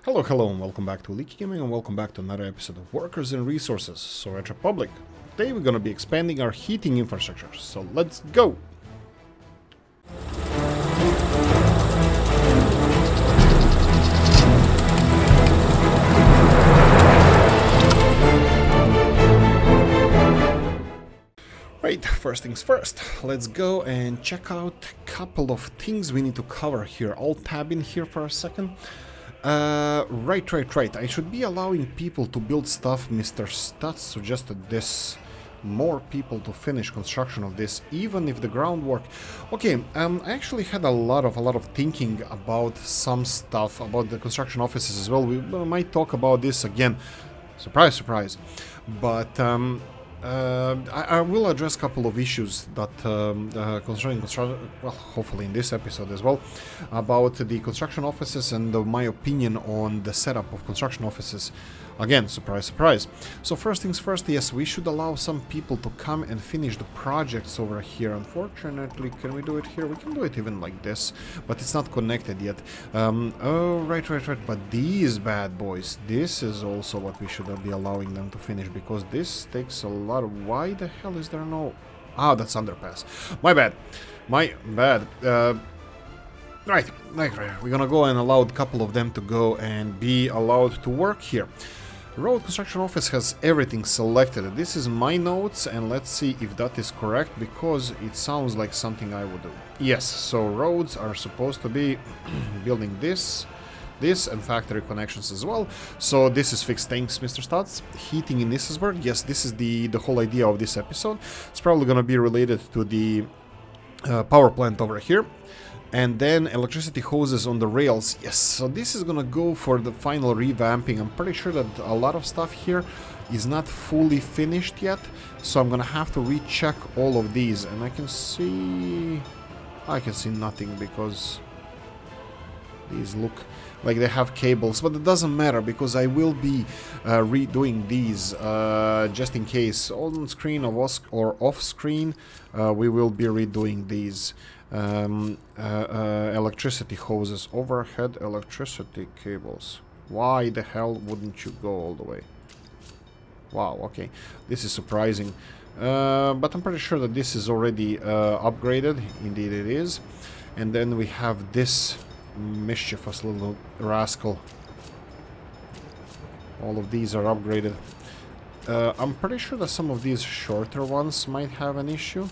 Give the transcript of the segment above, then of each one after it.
Hello, and welcome back to Oolykee Gaming, and welcome back to another episode of Workers and Resources. So at Republic, today we're gonna be expanding our heating infrastructure, so let's go! Right, first things first, let's go and check out a couple of things we need to cover here. I'll tab in here for a second. Right. I should be allowing people to build stuff. Mr. Stutz suggested this. More people to finish construction of this, even if the groundwork... Okay, I actually had a lot of thinking about some stuff, about the construction offices as well. We might talk about this again. Surprise. But I will address a couple of issues that concerning construction, well, hopefully in this episode as well, about the construction offices and my opinion on the setup of construction offices. Again, surprise. So first things first, yes, we should allow some people to come and finish the projects over here. Unfortunately, can we do it here? We can do it even like this, but it's not connected yet. Oh, right. But these bad boys, this is also what we should be allowing them to finish, because this takes a lot of... Why the hell is there no... Ah, that's underpass. My bad. Right. We're gonna go and allow a couple of them to go and be allowed to work here. Road Construction Office has everything selected. This is my notes, and let's see if that is correct, because it sounds like something I would do. Yes, so roads are supposed to be building this, and factory connections as well. So this is fixed. Thanks, Mr. Stutz. Heating in Nisisburg. Yes, this is the whole idea of this episode. It's probably gonna be related to the power plant over here. And then electricity hoses on the rails. Yes, so this is gonna go for the final revamping. I'm pretty sure that a lot of stuff here is not fully finished yet, so I'm gonna have to recheck all of these. And I can see nothing, because these look like they have cables, but it doesn't matter, because I will be redoing these just in case, on screen or off screen. We will be redoing these. Electricity hoses, overhead electricity cables. Why the hell wouldn't you go all the way? Wow, okay, this is surprising, but I'm pretty sure that this is already upgraded. Indeed it is. And then we have this mischievous little rascal. All of these are upgraded. I'm pretty sure that some of these shorter ones might have an issue.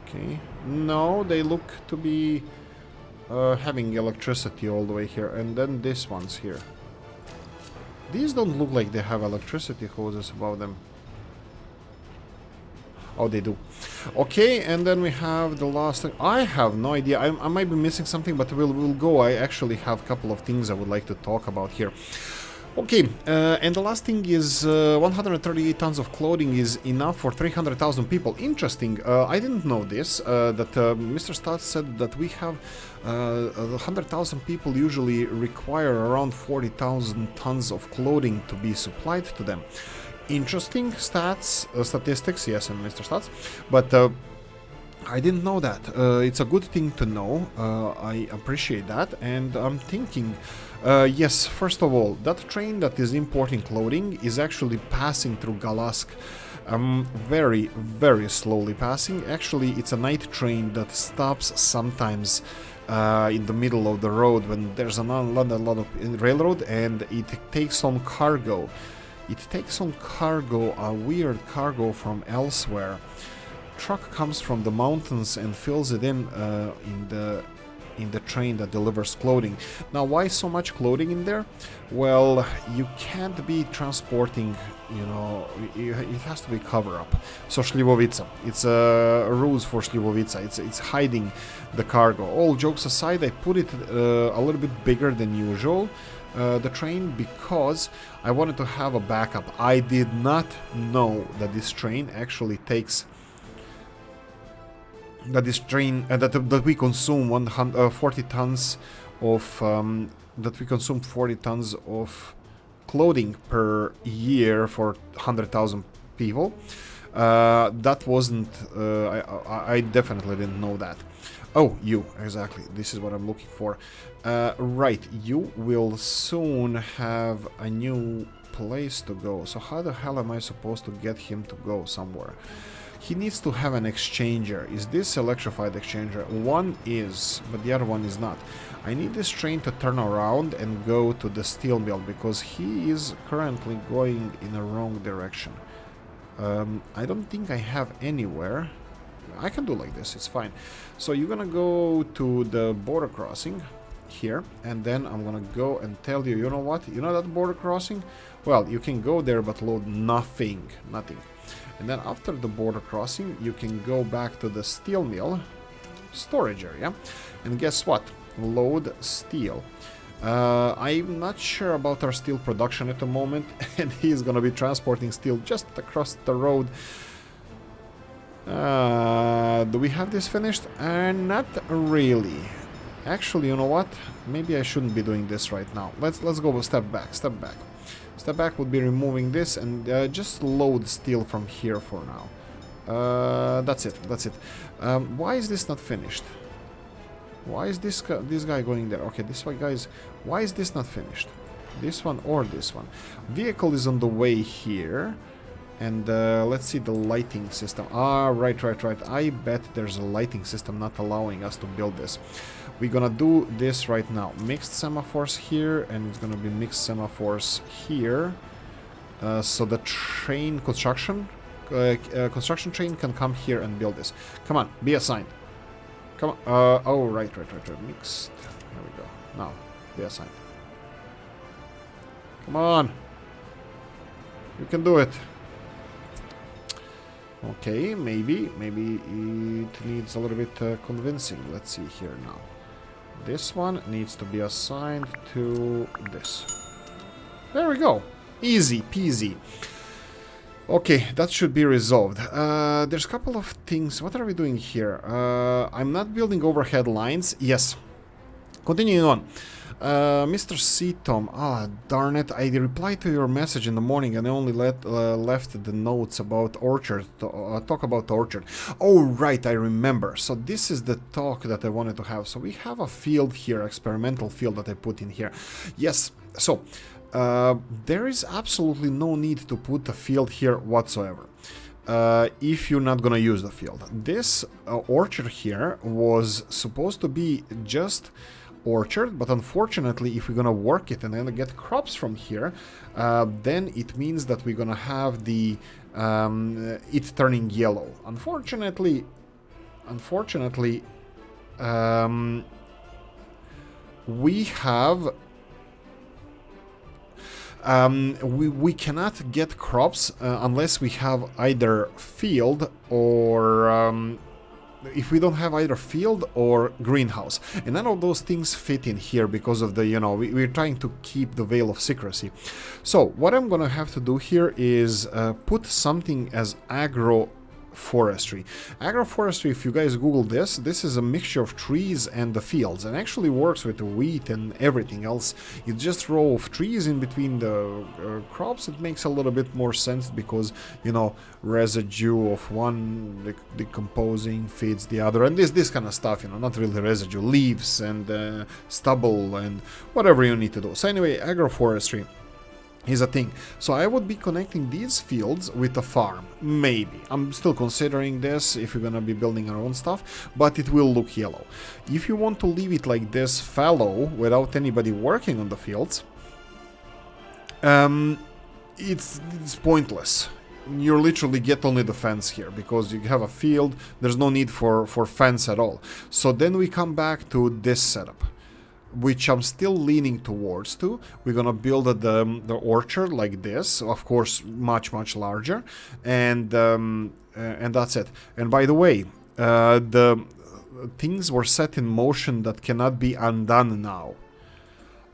Okay, no, they look to be having electricity all the way here. And then this one's here. These don't look like they have electricity hoses above them. Oh, they do. Okay, and then we have the last thing. I have no idea. I might be missing something, but we'll go. I actually have a couple of things I would like to talk about here. Okay, and the last thing is 138 tons of clothing is enough for 300,000 people. Interesting. I didn't know this, that Mr. Stutz said that we have 100,000 people usually require around 40,000 tons of clothing to be supplied to them. Interesting statistics, yes, and Mr. Stutz, but I didn't know that. It's a good thing to know. I appreciate that, and I'm thinking, yes, first of all, that train that is importing clothing is actually passing through Galask. Very slowly passing. Actually, it's a night train that stops sometimes in the middle of the road when there's a lot of railroad, and it takes on cargo. It takes on cargo, a weird cargo from elsewhere. Truck comes from the mountains and fills it in the train that delivers clothing. Now, why so much clothing in there? Well, you can't be transporting, you know, it has to be cover up. So Slivovica, it's rules for Slivovica. It's hiding the cargo. All jokes aside, I put it a little bit bigger than usual, the train, because I wanted to have a backup. I did not know that this train actually takes... that we consume 40 tons of that we consume 40 tons of clothing per year for 100,000 people. That wasn't... I definitely didn't know that. Oh, you, exactly. This is what I'm looking for. Right, you will soon have a new place to go. So how the hell am I supposed to get him to go somewhere? He needs to have an exchanger. Is this electrified exchanger? One is, but the other one is not. I need this train to turn around and go to the steel mill because he is currently going in the wrong direction. I don't think I have anywhere. I can do like this, it's fine. So you're gonna go to the border crossing here, and then I'm gonna go and tell you, you know what? You know that border crossing? Well, you can go there but load nothing. And then after the border crossing, you can go back to the steel mill storage area. And guess what? Load steel. I'm not sure about our steel production at the moment, and he's gonna be transporting steel just across the road. Do we have this finished? Not really. Actually, you know what? Maybe I shouldn't be doing this right now. Let's go a step back. Step back would be removing this and just load steel from here for now. That's it. Why is this not finished? Why is this guy going there? Okay, this one, guys. Why is this not finished? This one or this one? Vehicle is on the way here. And let's see the lighting system. Ah, right. I bet there's a lighting system not allowing us to build this. We're gonna do this right now. Mixed semaphores here, and it's gonna be mixed semaphores here. So the train construction train can come here and build this. Come on, be assigned. Come on. Oh, right. Mixed. There we go. Now, be assigned. Come on. You can do it. Okay, maybe it needs a little bit convincing. Let's see here now. This one needs to be assigned to this. There we go. Easy peasy. Okay, that should be resolved. There's a couple of things. What are we doing here? I'm not building overhead lines. Yes. Continuing on. Mr. C. Tom, darn it, I replied to your message in the morning and I only left the notes about Orchard, talk about Orchard. Oh, right, I remember. So this is the talk that I wanted to have. So we have a field here, experimental field that I put in here. Yes, so there is absolutely no need to put a field here whatsoever. If you're not gonna use the field. This orchard here was supposed to be just orchard, but unfortunately if we're gonna work it and then get crops from here, then it means that we're gonna have the it turning yellow. Unfortunately we have we cannot get crops unless we have either field or if we don't have either field or greenhouse, and none of those things fit in here because of the, you know, we're trying to keep the veil of secrecy. So what I'm gonna have to do here is put something as agroforestry. Agroforestry, if you guys Google this is a mixture of trees and the fields, and actually works with the wheat and everything else. It's just row of trees in between the crops. It makes a little bit more sense because, you know, residue of one decomposing feeds the other, and this kind of stuff, you know, not really residue, leaves and stubble and whatever you need to do. So anyway, agroforestry is a thing. So I would be connecting these fields with a farm. Maybe. I'm still considering this if you're gonna be building our own stuff, but it will look yellow. If you want to leave it like this fallow without anybody working on the fields, it's pointless. You literally get only the fence here because you have a field. There's no need for fence at all. So then we come back to this setup, which I'm still leaning towards to. We're gonna build the orchard like this, of course much larger, and that's it. And by the way, the things were set in motion that cannot be undone now.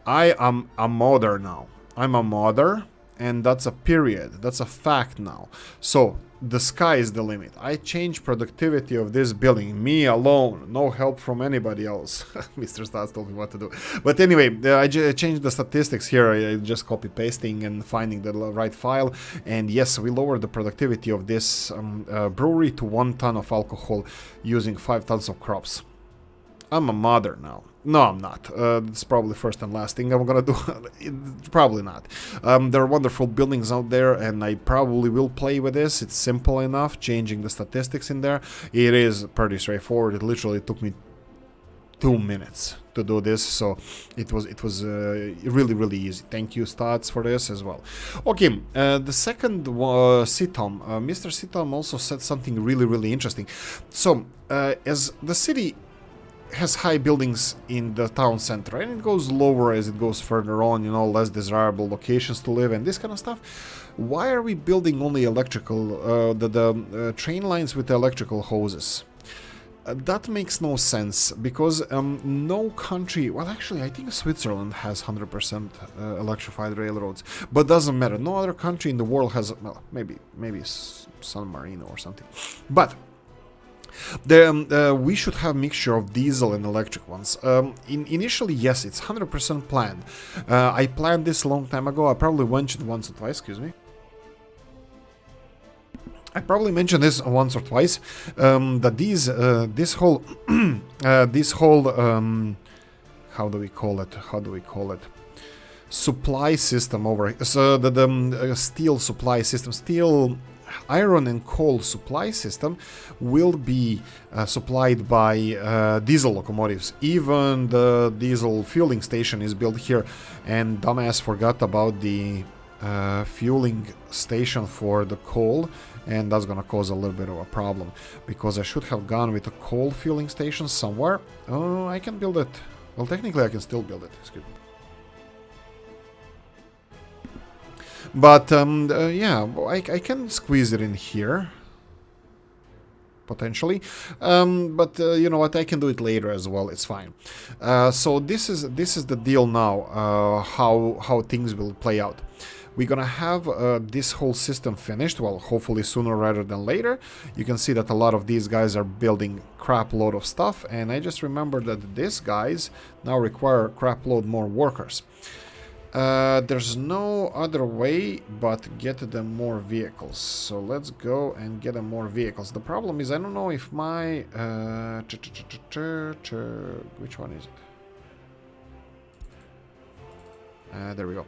I am a modder now. I'm a modder, and that's a period. That's a fact now. So the sky is the limit. I changed productivity of this building, me alone, no help from anybody else. Mr. Stats told me what to do. But anyway, I changed the statistics here. I just copy pasting and finding the right file. And yes, we lowered the productivity of this brewery to 1 ton of alcohol using 5 tons of crops. I'm a mother now. No, I'm not. It's probably first and last thing I'm gonna do. Probably not. There are wonderful buildings out there, and I probably will play with this. It's simple enough, changing the statistics in there. It is pretty straightforward. It literally took me 2 minutes to do this, so it was really easy. Thank you, Stats, for this as well. Okay, the second Sitom, Mr. Sitom also said something really interesting. So as the city has high buildings in the town center, and it goes lower as it goes further on, you know, less desirable locations to live and this kind of stuff. Why are we building only electrical, the train lines with electrical hoses? That makes no sense, because no country, well, actually I think Switzerland has 100% electrified railroads, but doesn't matter. No other country in the world has, well, maybe San Marino or something, but we should have a mixture of diesel and electric ones. Initially, yes, it's 100% planned. I planned this a long time ago. I probably mentioned once or twice, excuse me. I probably mentioned this once or twice, that this whole how do we call it, supply system over, so the steel supply system, steel, iron and coal supply system will be supplied by diesel locomotives. Even the diesel fueling station is built here, and dumbass forgot about the fueling station for the coal, and that's gonna cause a little bit of a problem, because I should have gone with a coal fueling station somewhere. Oh, I can build it. Well, technically I can still build it, excuse me. But yeah, I can squeeze it in here, potentially, but you know what, I can do it later as well, it's fine. So this is the deal now, how things will play out. We're gonna have this whole system finished, well, hopefully sooner rather than later. You can see that a lot of these guys are building crap load of stuff, and I just remembered that these guys now require crap load more workers. There's no other way but get them more vehicles. So let's go and get them more vehicles. The problem is, I don't know if my which one is it? There we go.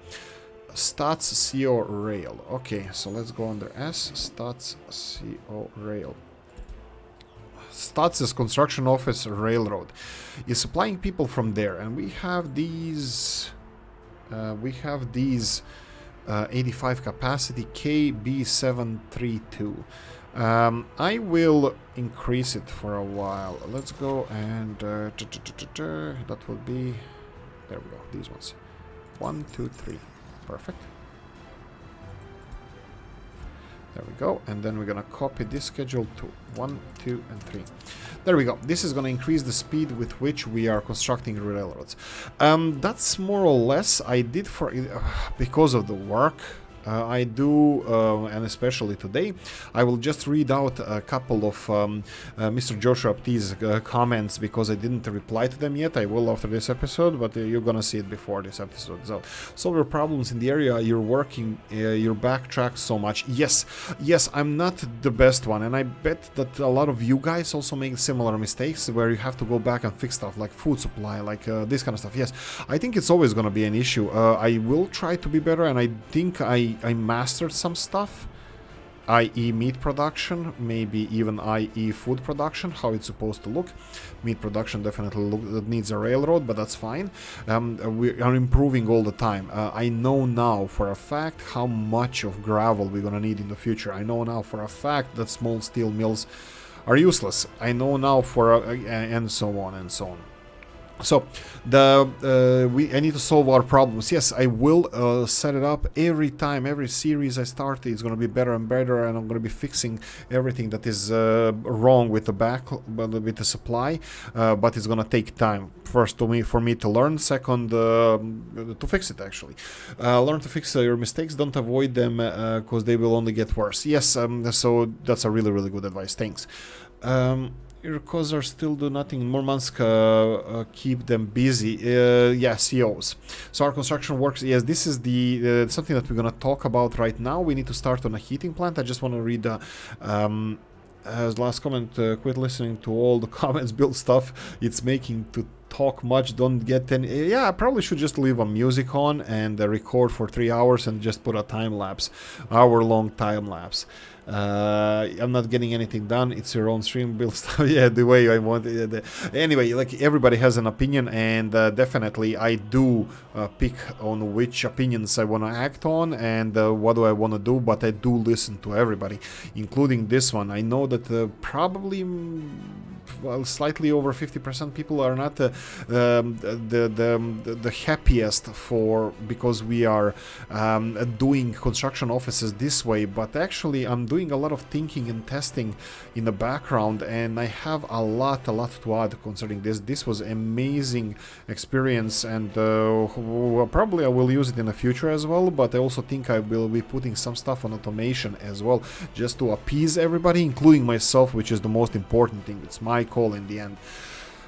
Stats CO rail. Okay, so let's go under S. Stats CO rail. Stats is construction office railroad. Is supplying people from there, and we have these. 85 capacity KB732. I will increase it for a while. Let's go and that will be, there we go, these ones. 1, 2, 3. Perfect. There we go, and then we're gonna copy this schedule to 1, 2, and 3. There we go. This is gonna increase the speed with which we are constructing railroads. That's more or less I did for because of the work I do, and especially today. I will just read out a couple of Mr. Joshua Pt's comments, because I didn't reply to them yet. I will after this episode, but you're gonna see it before this episode. So, solve your problems in the area you're working, your backtrack so much. Yes, I'm not the best one, and I bet that a lot of you guys also make similar mistakes where you have to go back and fix stuff like food supply, like this kind of stuff. Yes, I think it's always gonna be an issue. I will try to be better, and I think I mastered some stuff, i.e. meat production, maybe even i.e. food production, how it's supposed to look. Meat production definitely needs a railroad, but that's fine. We are improving all the time. I know now for a fact how much of gravel we're gonna need in the future. I know now for a fact that small steel mills are useless. I know now for and so on and so on. So I need to solve our problems. Yes, I will set it up every time, every series I start. It's going to be better and better, and I'm going to be fixing everything that is wrong with with the supply. But it's going to take time. First, for me to learn. Second, to fix it. Actually, learn to fix your mistakes. Don't avoid them, because they will only get worse. Yes. So that's a really good advice. Thanks. Your causes still do nothing. More months keep them busy. Yeah, COs. So our construction works. Yes, this is the something that we're gonna talk about right now. We need to start on a heating plant. I just want to read As last comment, quit listening to all the comments, build stuff. It's making to talk much, don't get any. Yeah, I probably should just leave a music on and record for 3 hours and just put a time lapse, hour-long time lapse. I'm not getting anything done. It's your own stream, build stuff. Yeah, the way I want it. Anyway, like everybody has an opinion, and definitely I do pick on which opinions I want to act on and what do I want to do. But I do listen to everybody, including this one. I know that probably well, slightly over 50% people are not the happiest for because we are doing construction offices this way. But actually, I'm doing a lot of thinking and testing in the background, and I have a lot to add concerning this. This was amazing experience, and probably I will use it in the future as well. But I also think I will be putting some stuff on automation as well, just to appease everybody, including myself, which is the most important thing. It's my call in the end.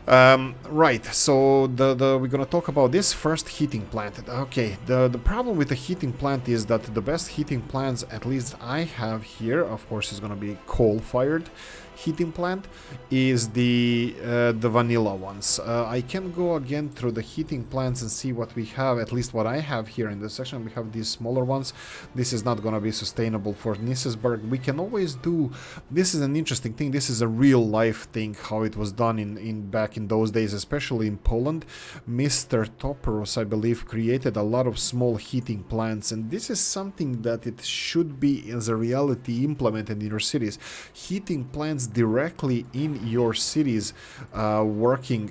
Right, so we're gonna talk about this first heating plant. Okay, the problem with the heating plant is that the best heating plants, at least I have here, of course, is gonna be coal-fired heating plant, is the vanilla ones. I can go again through the heating plants and see what we have, at least what I have here in this section. We have these smaller ones. This is not gonna be sustainable for Nisesberg. We can always do, this is an interesting thing, this is a real life thing, how it was done in back in those days, especially in Poland. Mr. Toporus, I believe, created a lot of small heating plants, and this is something that it should be as a reality implemented in your cities. Heating plants directly in your cities, working,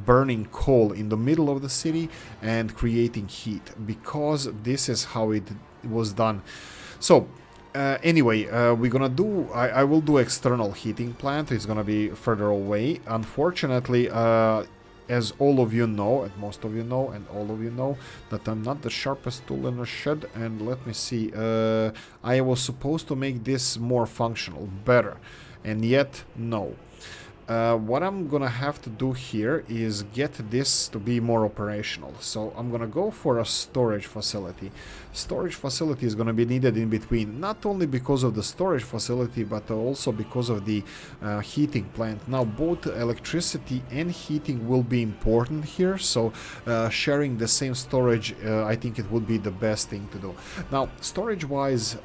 burning coal in the middle of the city and creating heat, because this is how it was done. So anyway, we're gonna do, I will do external heating plant. It's gonna be further away. Unfortunately, as all of you know, and most of you know, and all of you know, that I'm not the sharpest tool in the shed. And let me see, I was supposed to make this more functional, better, and yet no. What I'm gonna have to do here is get this to be more operational. So I'm gonna go for a storage facility. Storage facility is gonna be needed in between, not only because of the storage facility, but also because of the heating plant. Now, both electricity and heating will be important here, so sharing the same storage, I think it would be the best thing to do. Now, storage-wise,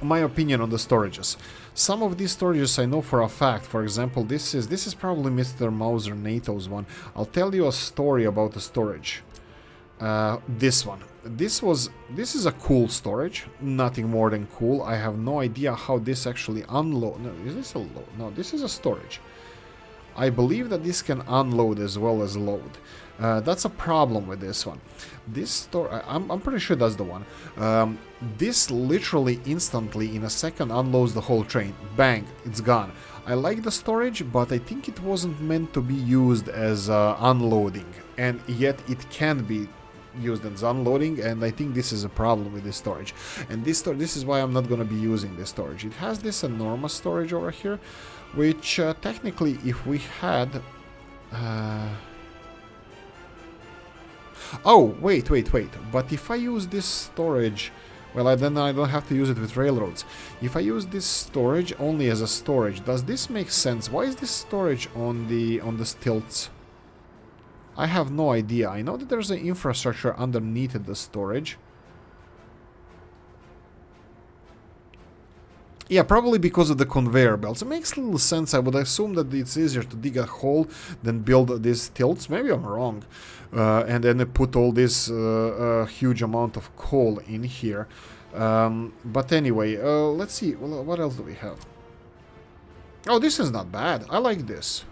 my opinion on the storages. Some of these storages I know for a fact. For example, this is probably Mr. Mauser NATO's one. I'll tell you a story about the storage. This one. This is a cool storage, nothing more than cool. I have no idea how this actually unload. No, is this a load? No, this is a storage. I believe that this can unload as well as load. That's a problem with this one. This I'm pretty sure that's the one. This literally instantly in a second unloads the whole train. Bang, it's gone. I like the storage, but I think it wasn't meant to be used as unloading, and yet it can be used as unloading, and I think this is a problem with this storage. And this is why I'm not going to be using this storage. It has this enormous storage over here, which technically if we had oh, wait. But if I use this storage, well, then I don't have to use it with railroads. If I use this storage only as a storage, does this make sense? Why is this storage on the stilts? I have no idea. I know that there's an infrastructure underneath the storage. Yeah, probably because of the conveyor belts. It makes little sense. I would assume that it's easier to dig a hole than build these tilts. Maybe I'm wrong. And then put all this huge amount of coal in here. But anyway, let's see. Well, what else do we have? Oh, this is not bad. I like this.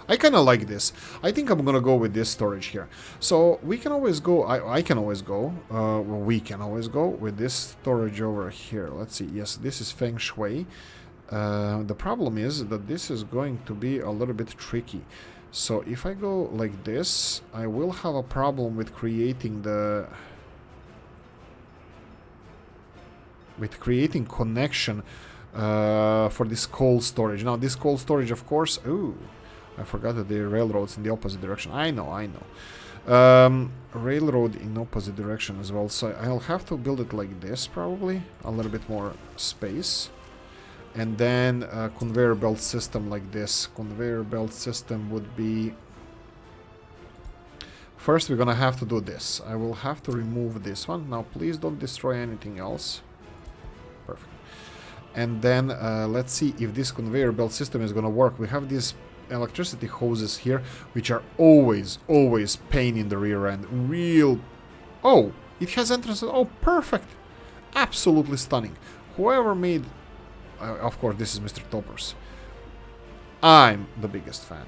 I kind of like this. I think I'm gonna go with this storage here. So we can always go, I can always go, well, we can always go with this storage over here. Let's see, yes, this is Feng Shui. The problem is that this is going to be a little bit tricky. So if I go like this, I will have a problem with creating the... connection for this cold storage. Now this cold storage, of course, ooh, I forgot that the railroad's in the opposite direction. I know. Railroad in opposite direction as well. So I'll have to build it like this probably. A little bit more space. And then a conveyor belt system like this. Conveyor belt system would be... First we're gonna have to do this. I will have to remove this one. Now please don't destroy anything else. Perfect. And then let's see if this conveyor belt system is gonna work. We have these electricity hoses here, which are always pain in the rear end. Real... Oh, it has entrances. Oh, perfect. Absolutely stunning. Whoever made... of course, this is Mr. Toppers. I'm the biggest fan.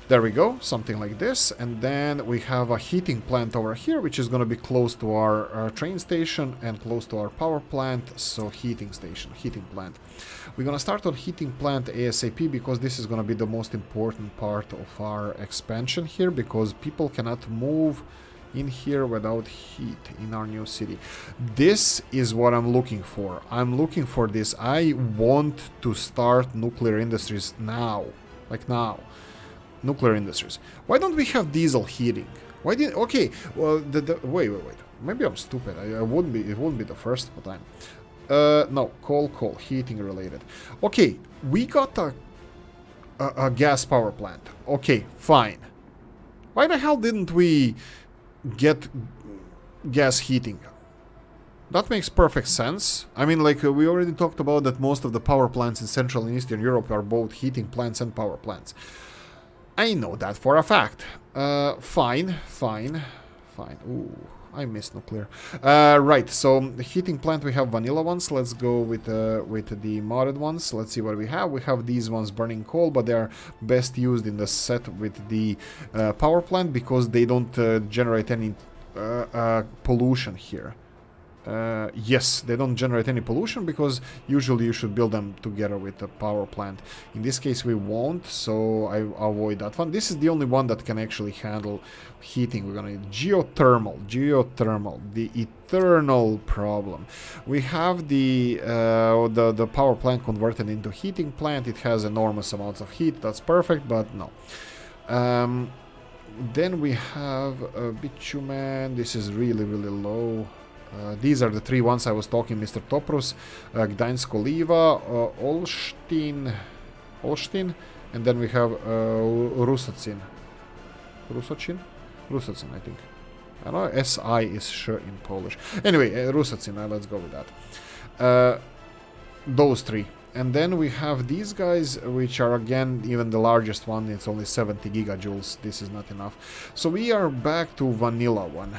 There we go, something like this. And then we have a heating plant over here, which is going to be close to our train station and close to our power plant. So heating station, heating plant. We're going to start on heating plant ASAP because this is going to be the most important part of our expansion here, because people cannot move in here without heat in our new city. This is what I'm looking for. I'm looking for this. I want to start nuclear industries now. Like now. Nuclear industries. Why don't we have diesel heating? Why did... Okay, well, wait. Maybe I'm stupid. I wouldn't be... It wouldn't be the first time. No, coal, heating related. Okay, we got a gas power plant. Okay, fine. Why the hell didn't we get gas heating? That makes perfect sense. I mean, like, we already talked about that most of the power plants in Central and Eastern Europe are both heating plants and power plants. I know that for a fact. Fine. Ooh, I miss nuclear. Right, so the heating plant, we have vanilla ones. Let's go with the modded ones. Let's see what we have. We have these ones burning coal, but they are best used in the set with the power plant because they don't generate any pollution here. Yes, they don't generate any pollution because usually you should build them together with the power plant. In this case we won't, so I avoid that one. This is the only one that can actually handle heating. We're gonna need geothermal, the eternal problem. We have the power plant converted into heating plant. It has enormous amounts of heat. That's perfect, but no. Then we have bitumen. This is really low. These are the three ones I was talking, Mr. Toprus, Gdańsk Oliva, Olsztyn, and then we have Rusocin, I think. I don't know, SI is sure in Polish. Anyway, Rusocin, let's go with that. Those three. And then we have these guys, which are again even the largest one. It's only 70 gigajoules. This is not enough. So we are back to vanilla one.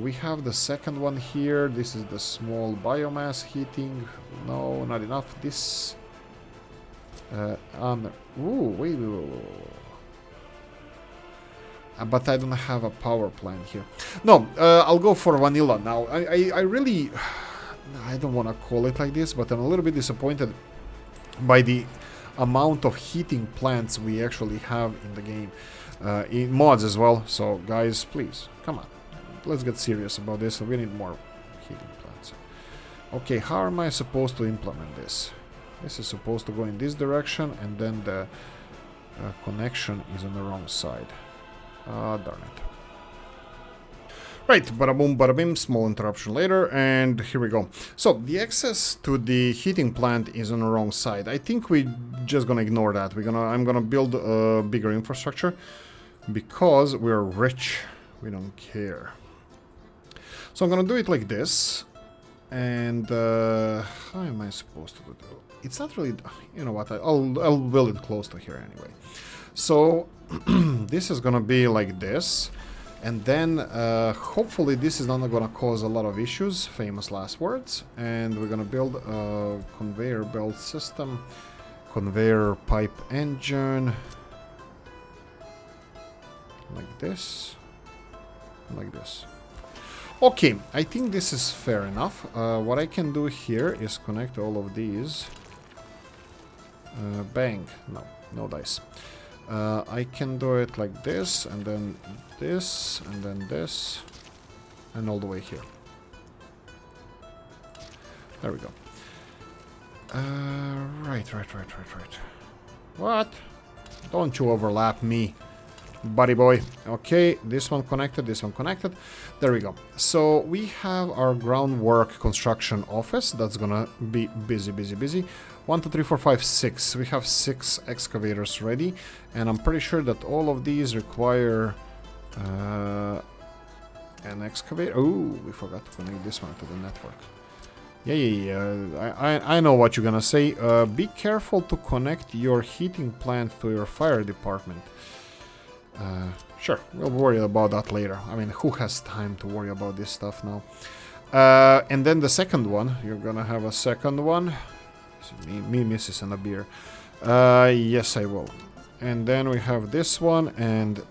We have the second one here. This is the small biomass heating. No, not enough. This. Ooh, wait. But I don't have a power plant here. No, I'll go for vanilla now. I really, I don't want to call it like this, but I'm a little bit disappointed by the amount of heating plants we actually have in the game, in mods as well. So guys, please, come on, let's get serious about this. We need more heating plants. Okay, how am I supposed to implement this? This is supposed to go in this direction, and then the connection is on the wrong side. Darn it. Right, bada boom, bada bim, small interruption later, and here we go. So, the access to the heating plant is on the wrong side. I think we're just gonna ignore that. I'm gonna build a bigger infrastructure, because we're rich. We don't care. So I'm gonna do it like this, and how am I supposed to do it? It's not really, you know what, I'll build it close to here anyway. So, this is gonna be like this. And then, hopefully this is not gonna cause a lot of issues, famous last words. And we're gonna build a conveyor belt system, conveyor pipe engine, like this, like this. Okay, I think this is fair enough. What I can do here is connect all of these. Bang, no dice. I can do it like this, and then this, and then this, and all the way here. There we go. Right. What? Don't you overlap me. buddy boy. Okay, this one connected, this one connected. There we go. So we have our groundwork construction office. That's gonna be busy, busy, busy. 1, 2, 3, 4, 5, 6. We have 6 excavators ready, and I'm pretty sure that all of these require an excavator. Oh, we forgot to connect this one to the network. Yeah. I know what you're gonna say. Be careful to connect your heating plant to your fire department. Sure, we'll worry about that later. I mean, who has time to worry about this stuff now? And then the second one, you're gonna have a second one. Me, Mrs. and a beer. Yes, I will. And then we have this one, and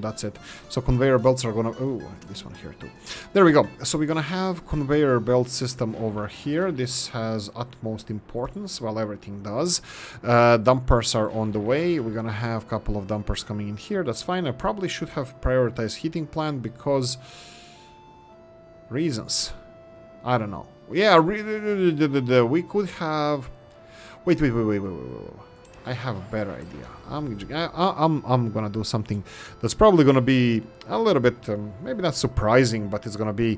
that's it. So conveyor belts are gonna... Oh, this one here too. There we go. So we're gonna have conveyor belt system over here. This has utmost importance. Well, everything does. Dumpers are on the way. We're gonna have a couple of dumpers coming in here. That's fine. I probably should have prioritized heating plant because... reasons. I don't know. Yeah, we could have... Wait. I have a better idea. I'm gonna do something that's probably gonna be a little bit, maybe not surprising, but it's gonna be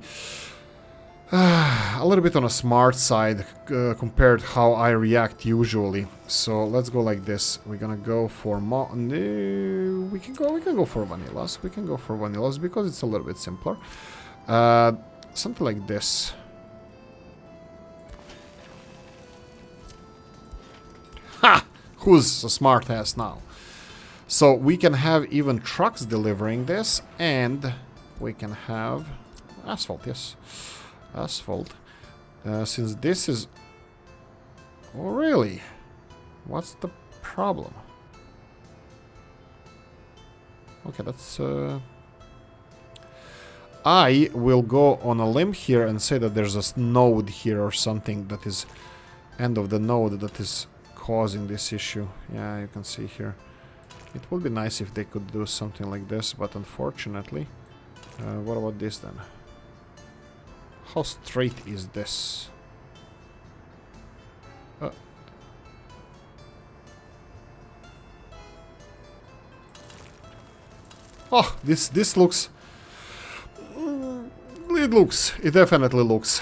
a little bit on a smart side compared how I react usually. So let's go like this. We're gonna go for we can go for vanillas. We can go for vanillas because it's a little bit simpler. Something like this. Ha! Who's a smart ass now? So we can have even trucks delivering this, and we can have asphalt, yes. Asphalt. Since this is... Oh, really? What's the problem? Okay, that's... I will go on a limb here and say that there's a node here or something that is... end of the node that is... causing this issue. Yeah, you can see here. It would be nice if they could do something like this, but unfortunately... what about this then? How straight is this? Oh, this looks... It definitely looks.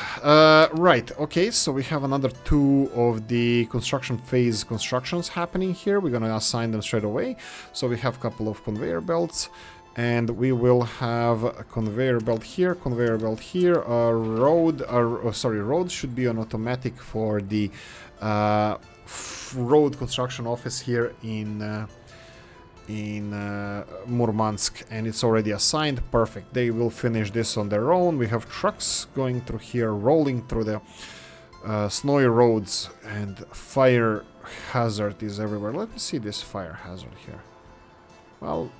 Right, okay, so we have another 2 of the construction phase constructions happening here. We're gonna assign them straight away. So we have a couple of conveyor belts, and we will have a conveyor belt here, road should be on automatic for the road construction office here in Murmansk, and it's already assigned. Perfect. They will finish this on their own. We have trucks going through here, rolling through the snowy roads, and fire hazard is everywhere. Let me see this fire hazard here. Well,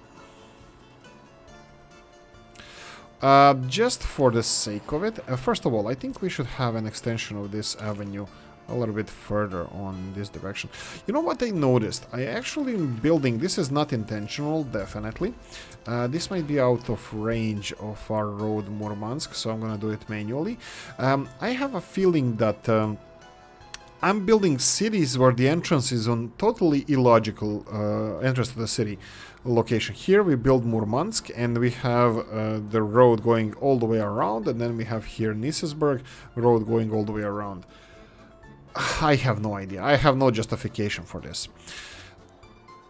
just for the sake of it, first of all, I think we should have an extension of this avenue a little bit further on this direction. You know what I noticed? I actually am building, this is not intentional, definitely. This might be out of range of our road Murmansk, so I'm gonna do it manually. I have a feeling that I'm building cities where the entrance is on totally illogical entrance to the city location. Here we build Murmansk, and we have the road going all the way around, and then we have here Nisesburg road going all the way around. I have no idea. I have no justification for this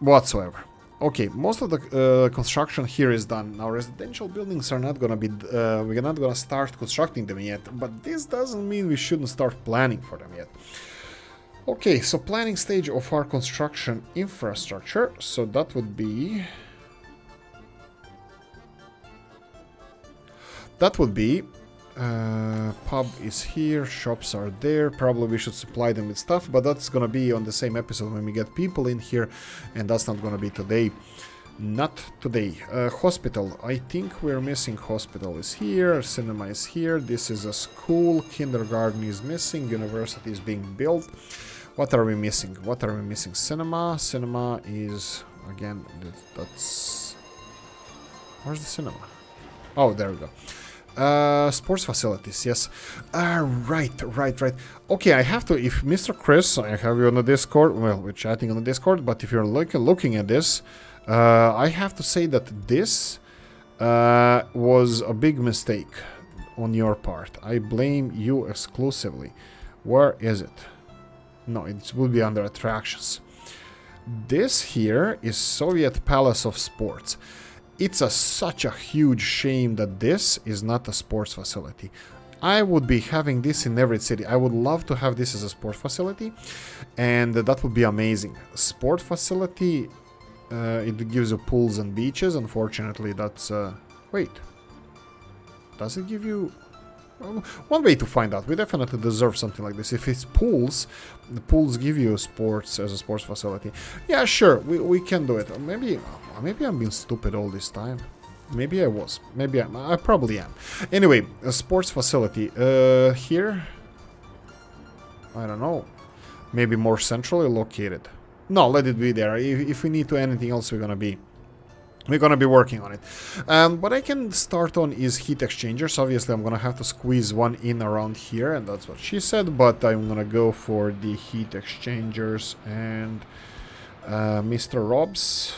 whatsoever. Okay, most of the construction here is done. Now, residential buildings are not gonna be... we're not gonna start constructing them yet, but this doesn't mean we shouldn't start planning for them yet. Okay, so planning stage of our construction infrastructure. So that would be... pub is here, shops are there. Probably we should supply them with stuff, but that's gonna be on the same episode when we get people in here, and that's not gonna be today. Not today. Hospital. I think we're missing. Hospital is here, cinema is here, this is a school, kindergarten is missing, university is being built. What are we missing? Cinema. Cinema is, again, that's... Where's the cinema? Oh, there we go. Sports facilities, yes. Right. Okay, I have to, if Mr. Chris, I have you on the Discord, well, we're chatting on the Discord, but if you're looking at this, I have to say that this was a big mistake on your part. I blame you exclusively. Where is it? No, it would be under attractions. This here is Soviet Palace of Sports. It's such a huge shame that this is not a sports facility. I would be having this in every city. I would love to have this as a sports facility, and that would be amazing. Sport facility, it gives you pools and beaches. Unfortunately, that's... wait. Does it give you... one way to find out. We definitely deserve something like this. If it's pools, the pools give you sports as a sports facility. Yeah, sure, we can do it. Maybe I'm being stupid all this time. Maybe I was. Maybe I probably am. Anyway, a sports facility. Here? I don't know. Maybe more centrally located. No, let it be there. If we need to anything else, we're gonna be working on it. What I can start on is heat exchangers. Obviously, I'm gonna have to squeeze one in around here, and that's what she said. But I'm gonna go for the heat exchangers and Mr. Robs.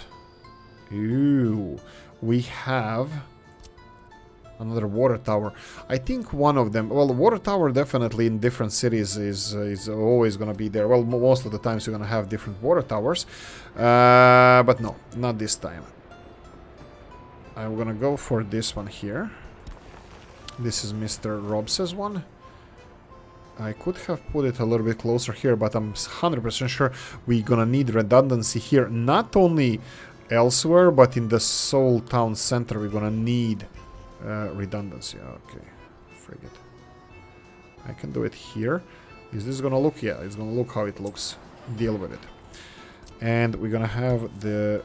Ooh, we have another water tower. I think one of them. Well, the water tower definitely in different cities is always gonna be there. Well, most of the times you're gonna have different water towers, but no, not this time. I'm gonna go for this one here. This is Mr. Robs's one. I could have put it a little bit closer here, but I'm 100% sure we're gonna need redundancy here. Not only elsewhere, but in the Seoul town center, we're gonna need redundancy. Okay, frigate. I can do it here. Is this gonna look? Yeah, it's gonna look how it looks. Deal with it. And we're gonna have the...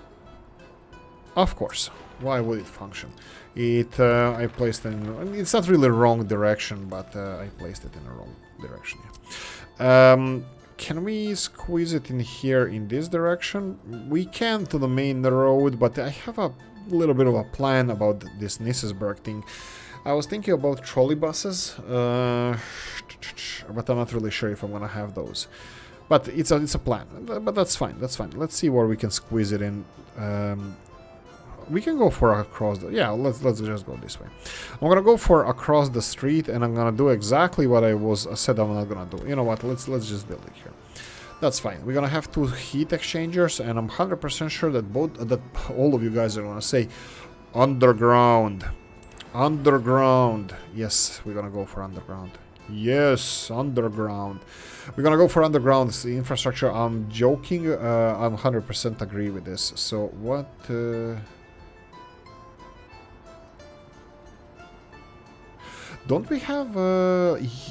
Of course. Why would it function? I placed it in... It's not really wrong direction, but I placed it in the wrong direction. Yeah. Can we squeeze it in here in this direction? We can to the main road, but I have a little bit of a plan about this Nisesberg thing. I was thinking about trolley buses, but I'm not really sure if I'm gonna have those. But it's a plan. But that's fine. That's fine. Let's see where we can squeeze it in. We can go for across the... Yeah, let's just go this way. I'm gonna go for across the street, and I'm gonna do exactly what I said I'm not gonna do. You know what? Let's just build it here. That's fine. We're gonna have 2 heat exchangers, and I'm 100% sure that all of you guys are gonna say underground. Underground. Yes, we're gonna go for underground. Yes, underground. We're gonna go for underground infrastructure. I'm joking. I'm 100% agree with this. So what... Don't we have...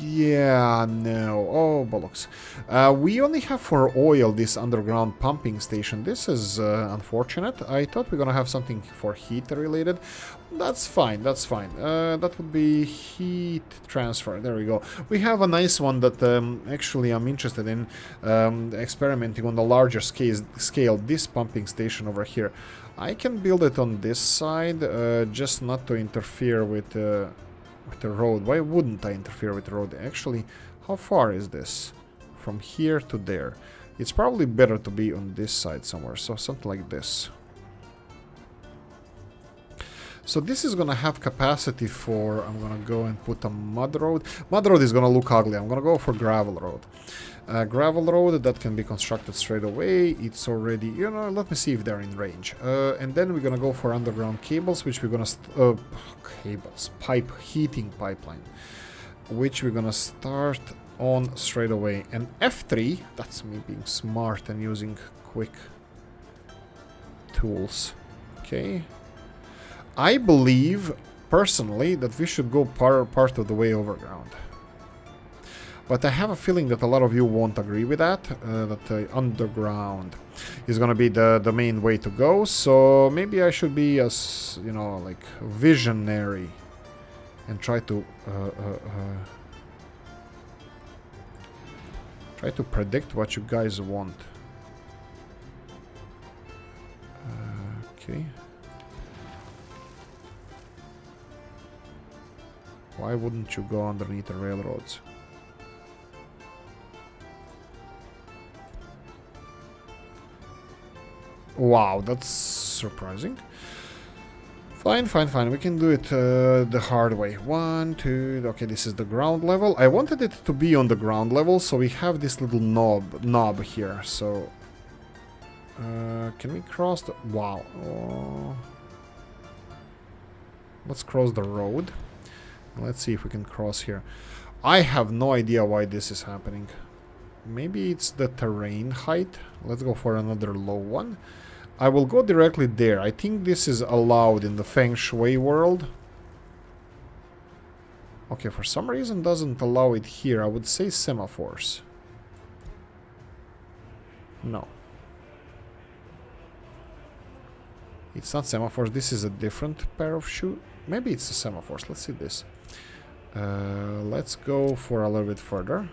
yeah, no. Oh, bollocks. We only have for oil this underground pumping station. This is unfortunate. I thought we were gonna have something for heat related. That's fine, that's fine. That would be heat transfer. There we go. We have a nice one that actually I'm interested in experimenting on the larger scale. This pumping station over here. I can build it on this side, just not to interfere with the road. Why wouldn't I interfere with the road? Actually, how far is this? From here to there. It's probably better to be on this side somewhere. So something like this. So this is gonna have capacity for... I'm gonna go and put a mud road. Mud road is gonna look ugly. I'm gonna go for gravel road. Gravel road that can be constructed straight away. It's already... You know, let me see if they're in range. And then we're gonna go for underground cables, which we're gonna... heating pipeline. Which we're gonna start on straight away. And F3, that's me being smart and using quick tools. Okay. I believe, personally, that we should go part of the way overground. But I have a feeling that a lot of you won't agree with that, that underground is gonna be the main way to go, so maybe I should be as, you know, like, visionary and try to predict what you guys want. Okay. Why wouldn't you go underneath the railroads? Wow, that's surprising. Fine, fine, fine. We can do it the hard way. 1, 2... Okay, this is the ground level. I wanted it to be on the ground level, so we have this little knob here. So... can we cross the... Wow. Oh. Let's cross the road. Let's see if we can cross here. I have no idea why this is happening. Maybe it's the terrain height. Let's go for another low one. I will go directly there. I think this is allowed in the Feng Shui world. Okay, for some reason doesn't allow it here. I would say semaphores. No. It's not semaphores. This is a different pair of shoes. Maybe it's the semaphores. Let's see this. Let's go for a little bit further.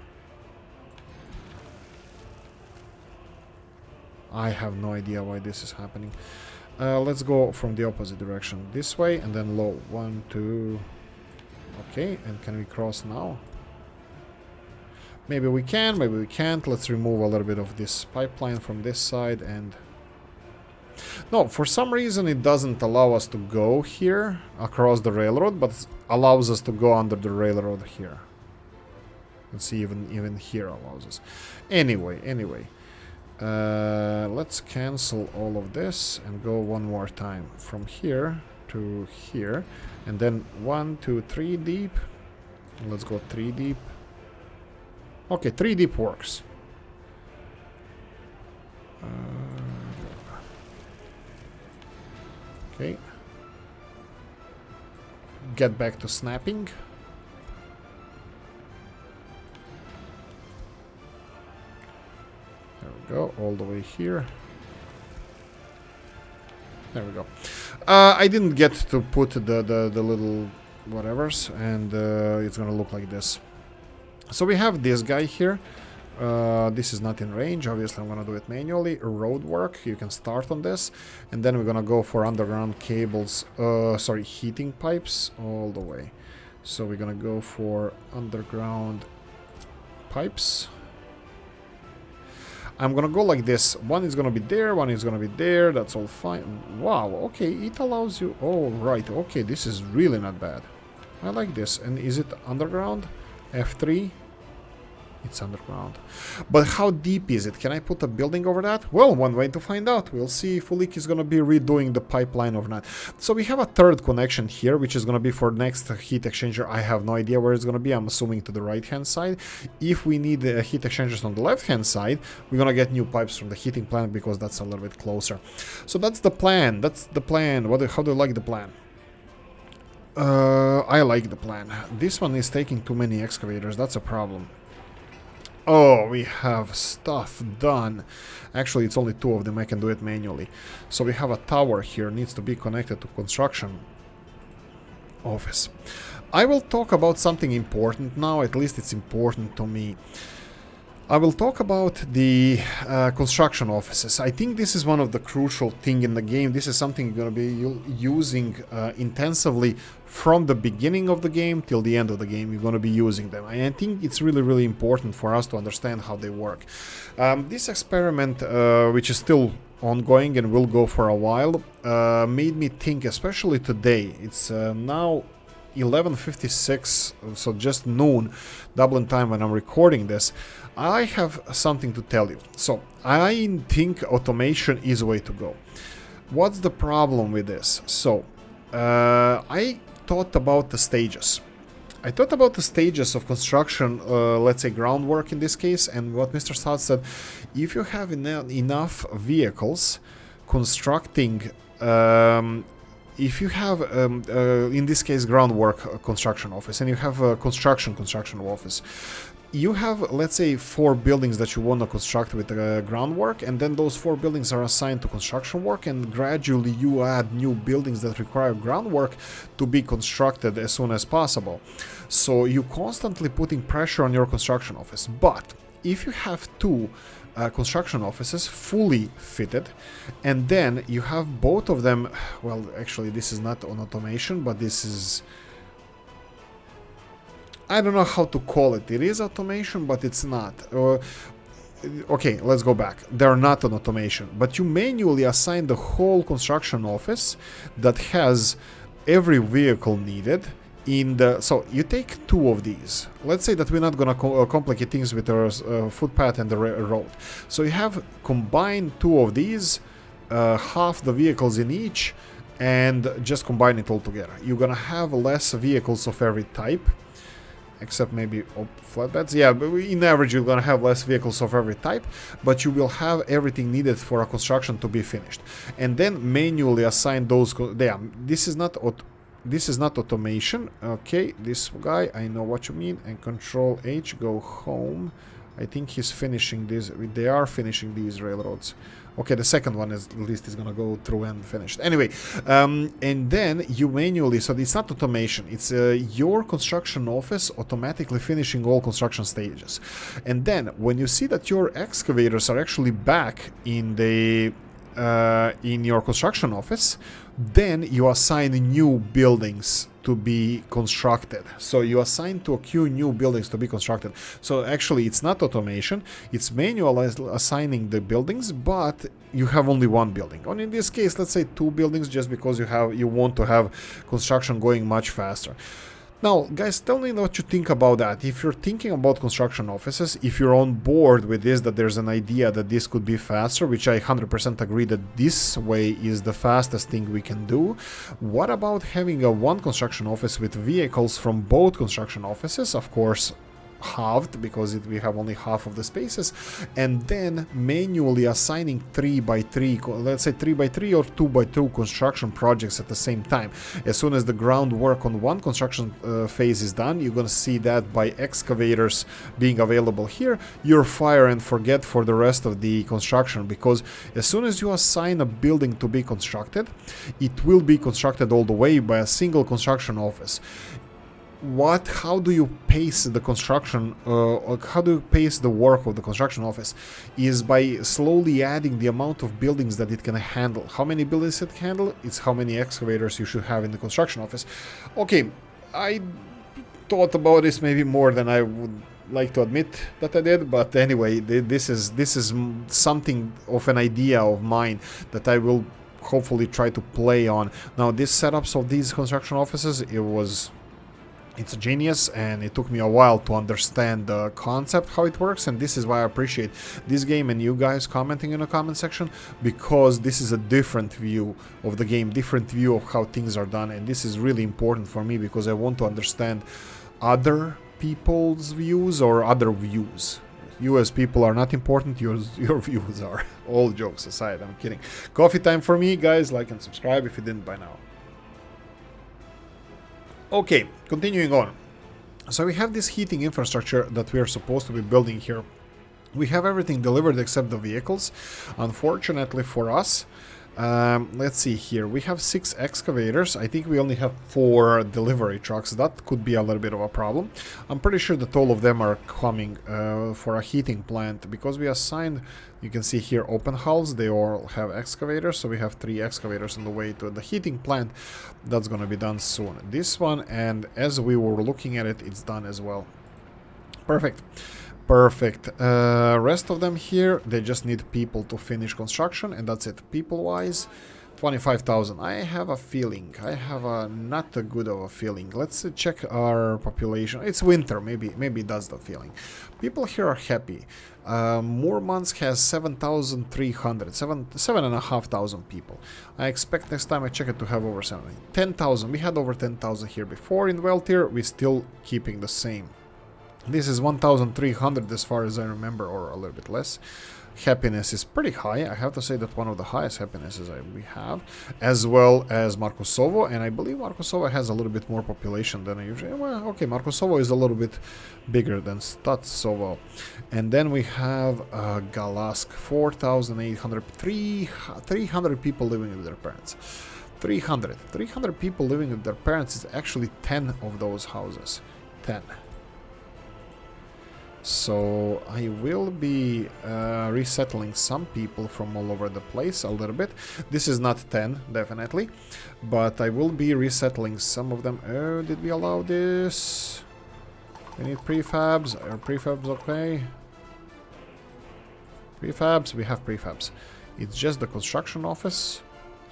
I have no idea why this is happening. Let's go from the opposite direction. This way and then low. 1, 2... Okay, and can we cross now? Maybe we can, maybe we can't. Let's remove a little bit of this pipeline from this side and... No, for some reason it doesn't allow us to go here across the railroad, but allows us to go under the railroad here. Let's see, even here allows us. Anyway. Let's cancel all of this and go one more time from here to here, and then 1, 2, 3 deep. Let's go 3 deep. Okay, 3 deep works. Okay. Get back to snapping. There we go, all the way here. There we go. I didn't get to put the little whatevers, and it's gonna look like this. So we have this guy here. This is not in range. Obviously, I'm gonna do it manually. Road work. You can start on this, and then we're gonna go for underground cables. Sorry, heating pipes all the way. So we're gonna go for underground pipes. I'm gonna go like this. One is gonna be there, one is gonna be there. That's all fine. Wow, okay, it allows you... Oh, right, okay, this is really not bad. I like this. And is it underground? F3? It's underground. But how deep is it? Can I put a building over that? Well, one way to find out. We'll see if Oolykee is going to be redoing the pipeline or not. So we have a third connection here, which is going to be for next heat exchanger. I have no idea where it's going to be. I'm assuming to the right-hand side. If we need heat exchangers on the left-hand side, we're going to get new pipes from the heating plant because that's a little bit closer. So that's the plan. That's the plan. How do you like the plan? I like the plan. This one is taking too many excavators. That's a problem. Oh, we have stuff done. Actually, it's only 2 of them. I can do it manually. So we have a tower here. Needs to be connected to construction office. I will talk about something important now. At least it's important to me. I will talk about the construction offices. I think this is one of the crucial things in the game. This is something you're going to be using intensively from the beginning of the game till the end of the game. You're going to be using them. And I think it's really, really important for us to understand how they work. This experiment, which is still ongoing and will go for a while, made me think, especially today. It's now 11:56, so just noon, Dublin time when I'm recording this. I have something to tell you. So I think automation is the way to go. What's the problem with this? So I thought about the stages. I thought about the stages of construction, let's say groundwork in this case, and what Mr. Stott said, if you have enough vehicles constructing, if you have, in this case, groundwork construction office, and you have a construction office, you have, let's say, 4 buildings that you want to construct with groundwork, and then those 4 buildings are assigned to construction work, and gradually you add new buildings that require groundwork to be constructed as soon as possible. So you constantly putting pressure on your construction office. But if you have 2 construction offices fully fitted, and then you have both of them, well, actually this is not on automation, but this is, I don't know how to call it. It is automation, but it's not. okay, let's go back. They're not an automation, but you manually assign the whole construction office that has every vehicle needed in the... So you take two of these. Let's say that we're not gonna complicate things with the footpath and the road. So you have combined two of these, half the vehicles in each, and just combine it all together. You're gonna have less vehicles of every type, except maybe flatbeds. Yeah, but in average you're gonna have less vehicles of every type, but you will have everything needed for a construction to be finished. And then manually assign those... Yeah, this is not automation. Okay, this guy, I know what you mean. And Control H, go home. I think he's finishing this. They are finishing these railroads. Okay, the second one is at least is gonna go through and finished. Anyway, and then you manually, so it's not automation, it's your construction office automatically finishing all construction stages. And then when you see that your excavators are actually back in the in your construction office, then you assign new buildings to be constructed. So you assign to a queue new buildings to be constructed. So actually it's not automation, it's manual assigning the buildings, but you have only one building. Or in this case, let's say two buildings, just because you want to have construction going much faster. Now, guys, tell me what you think about that. If you're thinking about construction offices, if you're on board with this, that there's an idea that this could be faster, which I 100% agree that this way is the fastest thing we can do. What about having a one construction office with vehicles from both construction offices? Of course, halved, because we have only half of the spaces, and then manually assigning 3x3, let's say 3x3 or 2x2 construction projects at the same time. As soon as the groundwork on one construction phase is done, you're gonna see that by excavators being available here, you're fire and forget for the rest of the construction, because as soon as you assign a building to be constructed, it will be constructed all the way by a single construction office. How do you pace the construction, how do you pace the work of the construction office? Is by slowly adding the amount of buildings that it can handle. How many buildings it can handle? It's how many excavators you should have in the construction office. Okay, I thought about this maybe more than I would like to admit that I did, but anyway, this is something of an idea of mine that I will hopefully try to play on. Now, these setups of these construction offices, it's a genius, and it took me a while to understand the concept, how it works, and this is why I appreciate this game and you guys commenting in the comment section, because this is a different view of the game, different view of how things are done, and this is really important for me because I want to understand other people's views or other views. You as people are not important, your views are. All jokes aside, I'm kidding. Coffee time for me, guys. Like and subscribe if you didn't by now. Okay, continuing on. So we have this heating infrastructure that we are supposed to be building here. We have everything delivered except the vehicles. Unfortunately for us, let's see here. We have 6 excavators. I think we only have 4 delivery trucks. That could be a little bit of a problem. I'm pretty sure that all of them are coming for a heating plant, because we assigned, you can see here, open hulls. They all have excavators, so we have 3 excavators on the way to the heating plant. That's going to be done soon. This one, and as we were looking at it, it's done as well. Perfect. Perfect. Rest of them here, they just need people to finish construction, and that's it. People-wise, 25,000. I have a feeling. I have a not a good of a feeling. Let's check our population. It's winter. Maybe that's the feeling. People here are happy. Moormans has 7,300. 7,500 people. I expect next time I check it to have over 10,000. We had over 10,000 here before in Weltier. We're still keeping the same. This is 1,300 as far as I remember, or a little bit less. Happiness is pretty high. I have to say that one of the highest happinesses we have, as well as Markusovo, and I believe Markusovo has a little bit more population than I usually. Well, okay, Markusovo is a little bit bigger than Statsovo. And then we have Galask, 4,800, 300 people living with their parents. 300 people living with their parents is actually 10 of those houses. 10. So I will be resettling some people from all over the place a little bit. This is not 10, definitely, but I will be resettling some of them. Did we allow this? We need prefabs. Are prefabs okay? Prefabs, we have prefabs. It's just the construction office.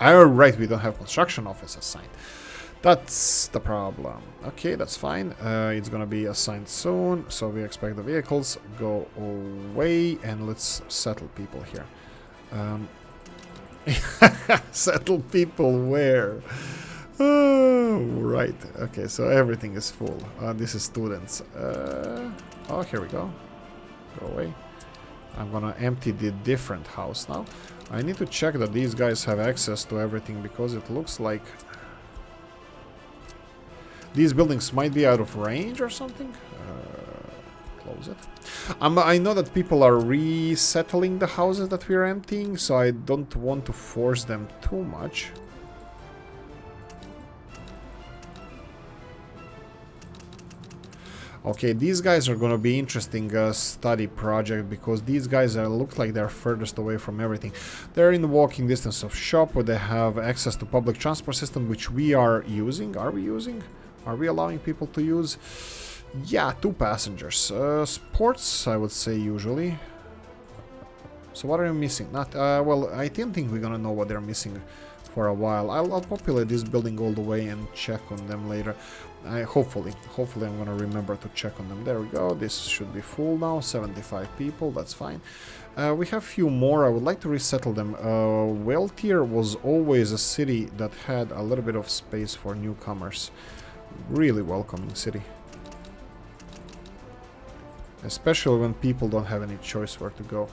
Oh, right, we don't have construction office assigned. That's the problem. Okay, that's fine. It's gonna be assigned soon, so we expect the vehicles go away, and let's settle people here. Settle people where? Oh, right. Okay, so everything is full. This is students. Oh, here we go. Go away. I'm gonna empty the different house now. I need to check that these guys have access to everything, because it looks like these buildings might be out of range or something. Close it. I know that people are resettling the houses that we're emptying, so I don't want to force them too much. Okay, these guys are gonna be interesting study project, because these guys look like they're furthest away from everything. They're in walking distance of shop, where they have access to public transport system, which we are using. Are we using? Are we allowing people to use? Yeah, 2 passengers. Sports, I would say, usually. So what are you missing? Not well, I didn't think we're gonna know what they're missing for a while. I'll populate this building all the way and check on them later. Hopefully I'm gonna remember to check on them. There we go. This should be full now. 75 people. That's fine. We have few more. I would like to resettle them. Weltier was always a city that had a little bit of space for newcomers. Really welcoming city. Especially when people don't have any choice where to go.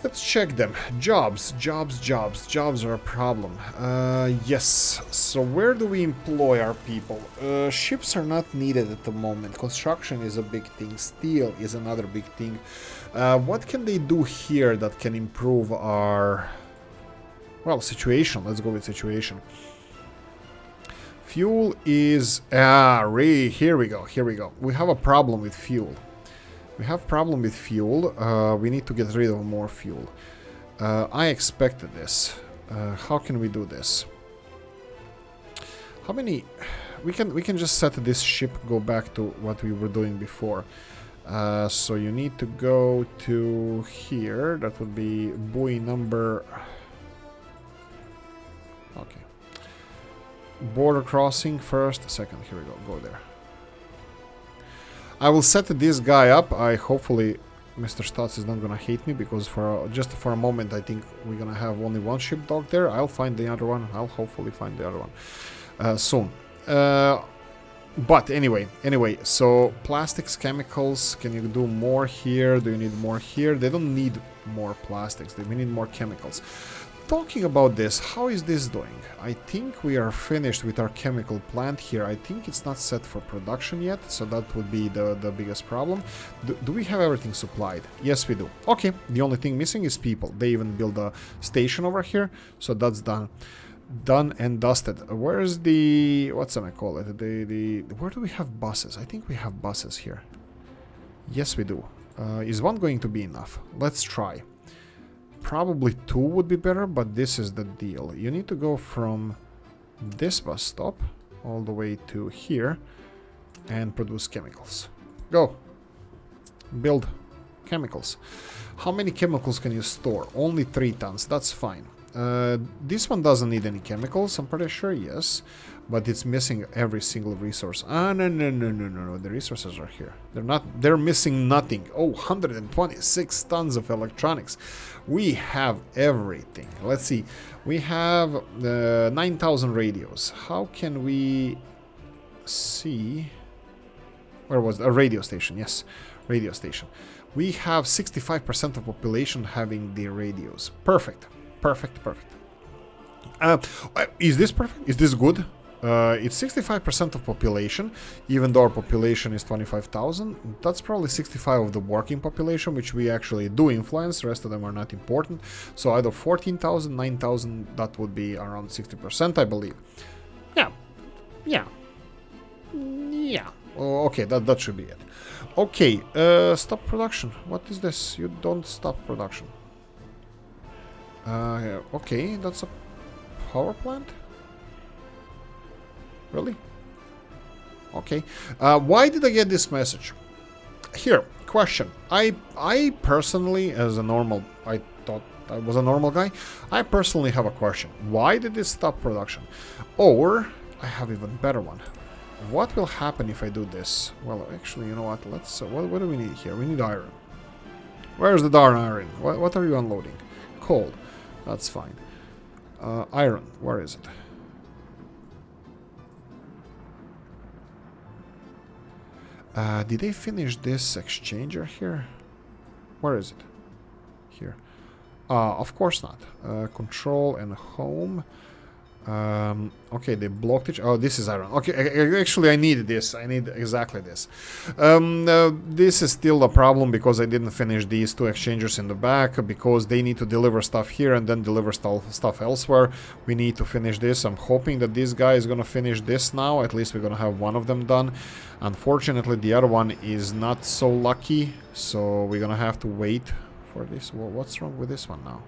Let's check them. Jobs are a problem. Yes. So where do we employ our people? Ships are not needed at the moment. Construction is a big thing. Steel is another big thing. What can they do here that can improve our... well, situation. Let's go with situation. Fuel is... here we go. We have a problem with fuel. We need to get rid of more fuel. I expected this. How can we do this? How many... We can just set this ship, go back to what we were doing before. So you need to go to here. That would be buoy number... okay. Border crossing first, second. Here we go. Go there. I will set this guy up. Hopefully Mr. Stotts is not gonna hate me, because just for a moment I think we're gonna have only one ship docked there. I'll find the other one. I'll hopefully find the other one soon. But anyway, so plastics, chemicals, can you do more here? Do you need more here? They don't need more plastics. We need more chemicals. Talking about this, how is this doing? I think we are finished with our chemical plant here. I think it's not set for production yet, so that would be the biggest problem. Do we have everything supplied? Yes, we do. Okay, the only thing missing is people. They even build a station over here, so that's done. Done and dusted. Where's the... what's I call it? Where do we have buses? I think we have buses here. Yes, we do. Is one going to be enough? Let's try. Probably 2 would be better, but this is the deal. You need to go from this bus stop all the way to here and produce chemicals. Go. Build chemicals. How many chemicals can you store? Only 3 tons. That's fine. This one doesn't need any chemicals, I'm pretty sure, yes. But it's missing every single resource. No. The resources are here. They're missing nothing. Oh, 126 tons of electronics. We have everything. Let's see. We have 9,000 radios. How can we see... where was a radio station? Yes, radio station. We have 65% of population having the radios. Perfect. Is this perfect? Is this good? It's 65% of population, even though our population is 25,000. That's probably 65 of the working population, which we actually do influence. The rest of them are not important. So either 14,000, 9,000, that would be around 60%, I believe. Yeah. Oh, okay, that should be it. Okay, stop production. What is this? You don't stop production. Okay, that's a power plant? Really? Okay. Why did I get this message? Here, question. I personally, as a normal, I thought I was a normal guy. I personally have a question. Why did this stop production? Or, I have even better one. What will happen if I do this? Well, actually, you know what? Let's. What do we need here? We need iron. Where's the darn iron? What are you unloading? Coal. That's fine. Iron. Where is it? Did they finish this exchanger here? Where is it? Here. Of course not. Control and home. Okay, they blocked it. Oh, this is iron. Okay, actually I need this. I need exactly this. This is still a problem because I didn't finish these two exchangers in the back because they need to deliver stuff here and then deliver stuff elsewhere. We need to finish this. I'm hoping that this guy is gonna finish this now. At least we're gonna have one of them done. Unfortunately, the other one is not so lucky, so we're gonna have to wait for this. Well, what's wrong with this one now?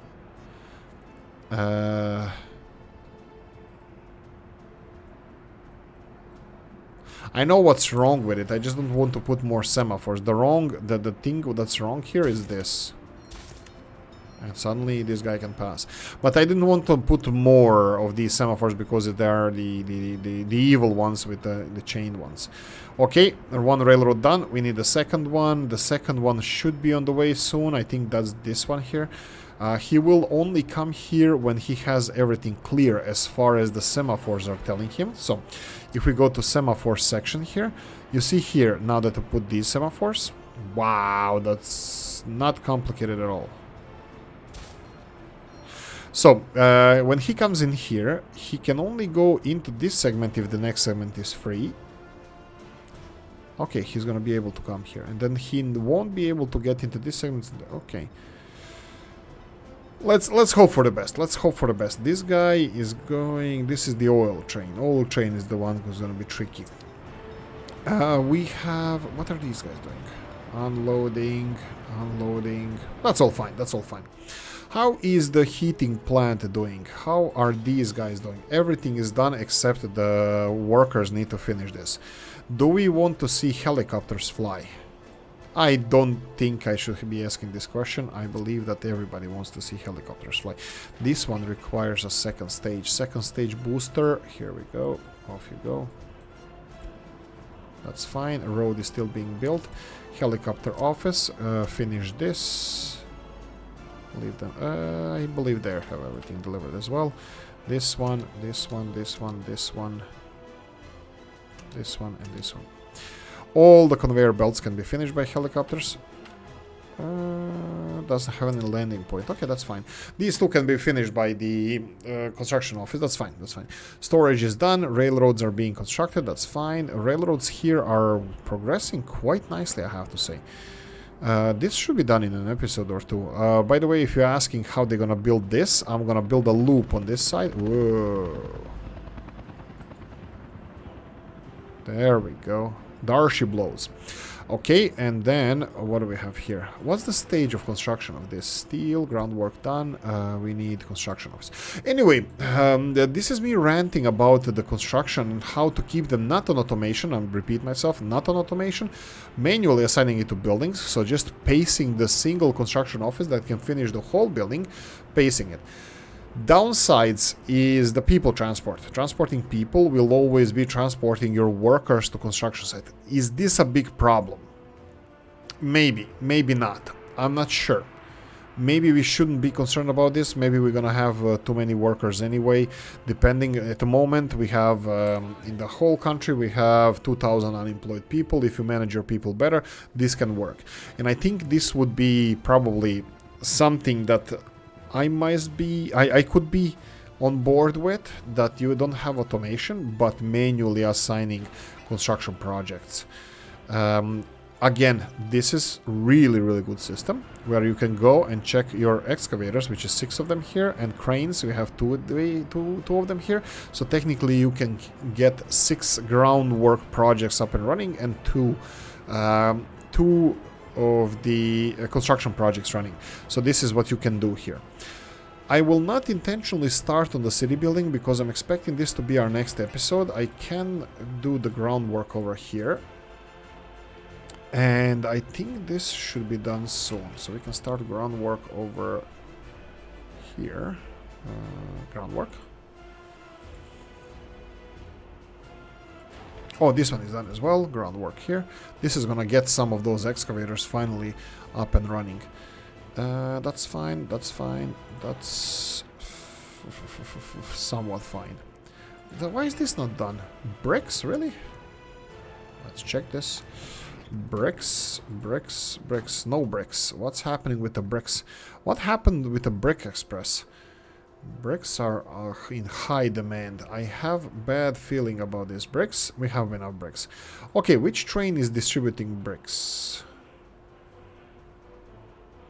I know what's wrong with it. I just don't want to put more semaphores. The thing that's wrong here is this. And suddenly this guy can pass. But I didn't want to put more of these semaphores because they are the evil ones with the chained ones. Okay, one railroad done. We need the second one. The second one should be on the way soon. I think that's this one here. He will only come here when he has everything clear as far as the semaphores are telling him. So, if we go to semaphore section here, you see here, now that I put these semaphores, wow, that's not complicated at all. So, when he comes in here, he can only go into this segment if the next segment is free. Okay, he's gonna be able to come here. And then he won't be able to get into this segment. Okay. Let's hope for the best. Let's hope for the best. This guy is going... This is the oil train. Oil train is the one who's going to be tricky. We have... What are these guys doing? Unloading. Unloading. That's all fine. That's all fine. How is the heating plant doing? How are these guys doing? Everything is done except the workers need to finish this. Do we want to see helicopters fly? I don't think I should be asking this question. I believe that everybody wants to see helicopters fly. This one requires a second stage. Second stage booster. Here we go. Off you go. That's fine. A road is still being built. Helicopter office. Finish this. Leave them. I believe they have everything delivered as well. This one, this one, this one, this one. This one and this one. All the conveyor belts can be finished by helicopters. Doesn't have any landing point. Okay, that's fine. These two can be finished by the construction office. That's fine. That's fine. Storage is done. Railroads are being constructed. That's fine. Railroads here are progressing quite nicely, I have to say. This should be done in an episode or two. By the way, if you're asking how they're gonna build this, I'm gonna build a loop on this side. Whoa. There we go. Darcy blows. Okay, and then what do we have here? What's the stage of construction of this? Steel, groundwork done. We need construction office. Anyway, this is me ranting about the construction and how to keep them not on automation. I repeat myself, not on automation. Manually assigning it to buildings. So just pacing the single construction office that can finish the whole building, pacing it. Downsides is the people transport. Transporting people will always be transporting your workers to construction site. Is this a big problem? Maybe, maybe not. I'm not sure. Maybe we shouldn't be concerned about this. Maybe we're gonna have too many workers anyway. Depending, at the moment we have, in the whole country, we have 2,000 unemployed people. If you manage your people better, this can work. And I think this would be probably something that I could be on board with, that you don't have automation, but manually assigning construction projects. Again, this is really, really good system where you can go and check your excavators, which is 6 of them here, and cranes. We have two of them here. So technically, you can get 6 groundwork projects up and running and two of the construction projects running. So this is what you can do here. I will not intentionally start on the city building because I'm expecting this to be our next episode. I can do the groundwork over here. And I think this should be done soon. So we can start groundwork over here. Groundwork. Oh, this one is done as well. Groundwork here. This is gonna get some of those excavators finally up and running. That's fine. That's fine. That's somewhat fine. Why is this not done? Bricks, really? Let's check this. Bricks, bricks, bricks. No bricks. What's happening with the bricks? What happened with the Brick Express? Bricks are in high demand. I have bad feeling about these bricks. We have enough bricks. Okay, which train is distributing bricks?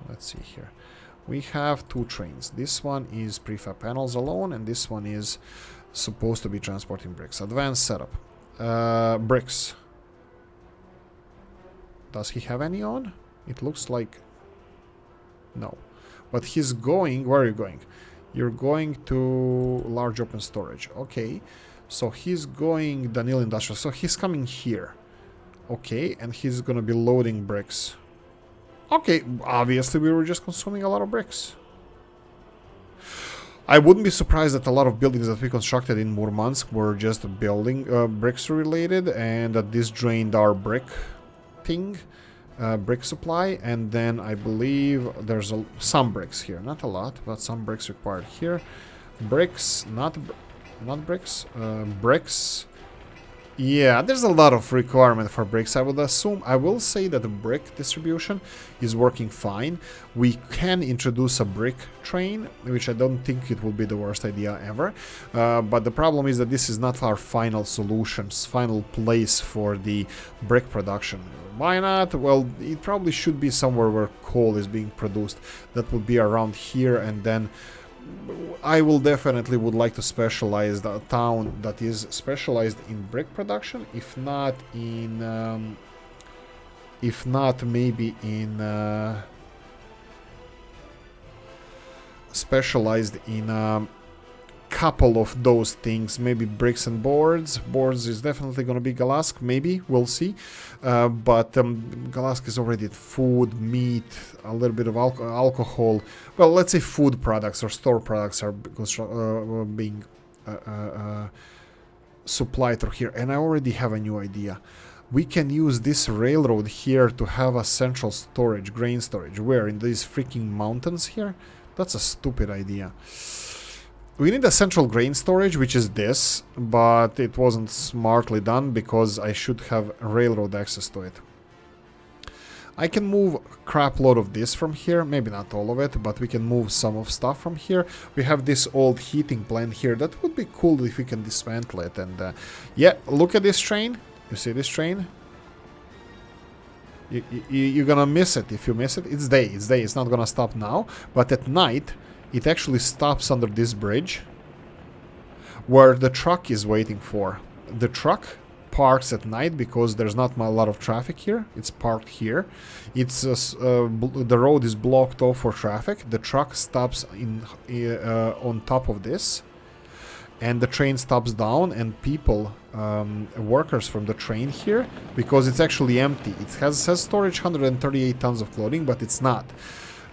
Let's see here. We have two trains. This one is prefab panels alone, and this one is supposed to be transporting bricks. Advanced setup. Bricks. Does he have any on? It looks like... no. But he's going... where are you going? You're going to large open storage. Okay. So he's going Danil Industrial. So he's coming here. Okay. And he's going to be loading bricks. Okay. Obviously, we were just consuming a lot of bricks. I wouldn't be surprised that a lot of buildings that we constructed in Murmansk were just building bricks related, and that this drained our brick thing. Brick supply, and then I believe there's some bricks here, not a lot, but some bricks required here. Bricks, not bricks, bricks. Yeah, there's a lot of requirement for bricks. I would assume, I will say that the brick distribution is working fine. We can introduce a brick train, which I don't think it will be the worst idea ever. But the problem is that this is not our final solutions, final place for the brick production. Why not? Well, it probably should be somewhere where coal is being produced. That would be around here, and then I will definitely would like to specialize the town that is specialized in brick production, if not in maybe in specialized in couple of those things, maybe bricks and boards. Boards is definitely going to be Galask, maybe, we'll see. But Galask is already food, meat, a little bit of alcohol. Well, let's say food products or store products are being supplied through here. And I already have a new idea. We can use this railroad here to have a central storage, grain storage. Where? In these freaking mountains here? That's a stupid idea. We need a central grain storage, which is this, but it wasn't smartly done because I should have railroad access to it. I can move a crap load of this from here, maybe not all of it, but we can move some of stuff from here. We have this old heating plant here. That would be cool if we can dismantle it. And yeah, look at this train. You see this train? You're gonna miss it if you miss it. It's day, it's not gonna stop now, but at night it actually stops under this bridge where the truck is waiting for. The truck parks at night because there's not a lot of traffic here. It's parked here. It's the road is blocked off for traffic. The truck stops on top of this, and the train stops down, and people, workers from the train here, because it's actually empty. It says storage 138 tons of clothing, but it's not.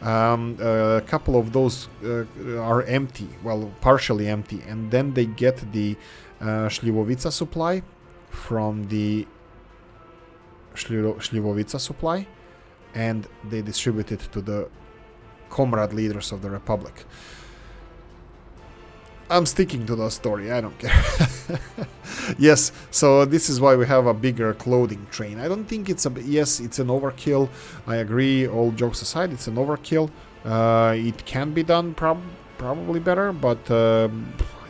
A couple of those are empty, well, partially empty, and then they get the Shlivovica supply from the Shlivovica supply, and they distribute it to the comrade leaders of the Republic. I'm sticking to the story, I don't care. Yes, so this is why we have a bigger clothing train. I don't think it's yes, it's an overkill. I agree, all jokes aside, it's an overkill. It can be done probably better, but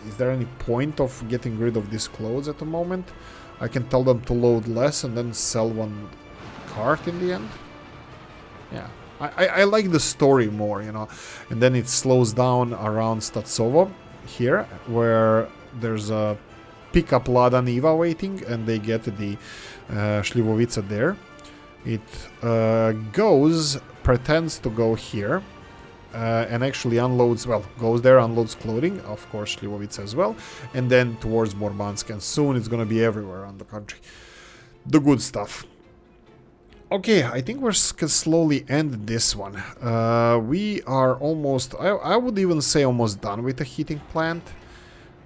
is there any point of getting rid of these clothes at the moment? I can tell them to load less and then sell one cart in the end. Yeah, I like the story more, you know. And then it slows down around Statsovo here, where there's a pickup Lada Niva waiting, and they get the Shlivovica there. It pretends to go here, and actually unloads, well, goes there, unloads clothing, of course Shlivovica as well, and then towards Murmansk, and soon it's gonna be everywhere around the country. The good stuff. Okay, I think we're can slowly end this one. We are almost, I would even say almost done with the heating plant.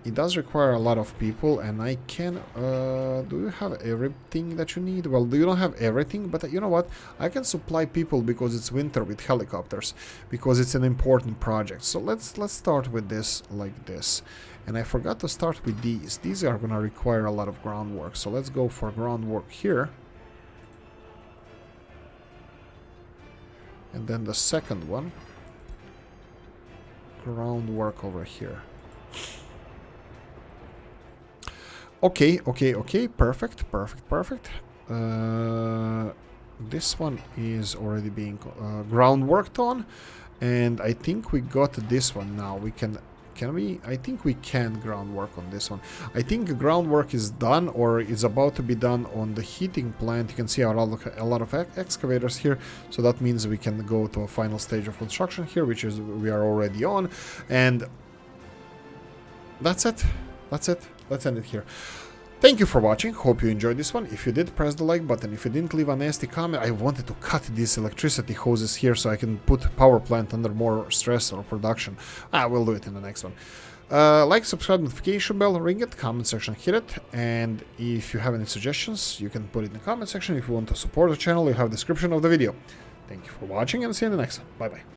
It does require a lot of people, and I can, do you have everything that you need? Well, you don't have everything, but you know what? I can supply people because it's winter with helicopters, because it's an important project. So let's start with this like this. And I forgot to start with these. These are gonna require a lot of groundwork. So let's go for groundwork here. And then the second one, groundwork over here. Okay, perfect. This one is already being groundworked on, and I think we got this one now. We can we? I think we can groundwork on this one. I think the groundwork is done, or is about to be done on the heating plant. You can see a lot of excavators here, so that means we can go to a final stage of construction here, which is we are already on, and that's it. Let's end it here. Thank you for watching. Hope you enjoyed this one. If you did, press the like button. If you didn't, leave a nasty comment. I wanted to cut these electricity hoses here so I can put power plant under more stress or production. I will do it in the next one. Like, subscribe, notification bell, ring it, comment section, hit it. And if you have any suggestions, you can put it in the comment section. If you want to support the channel, you have the description of the video. Thank you for watching, and see you in the next one. Bye bye.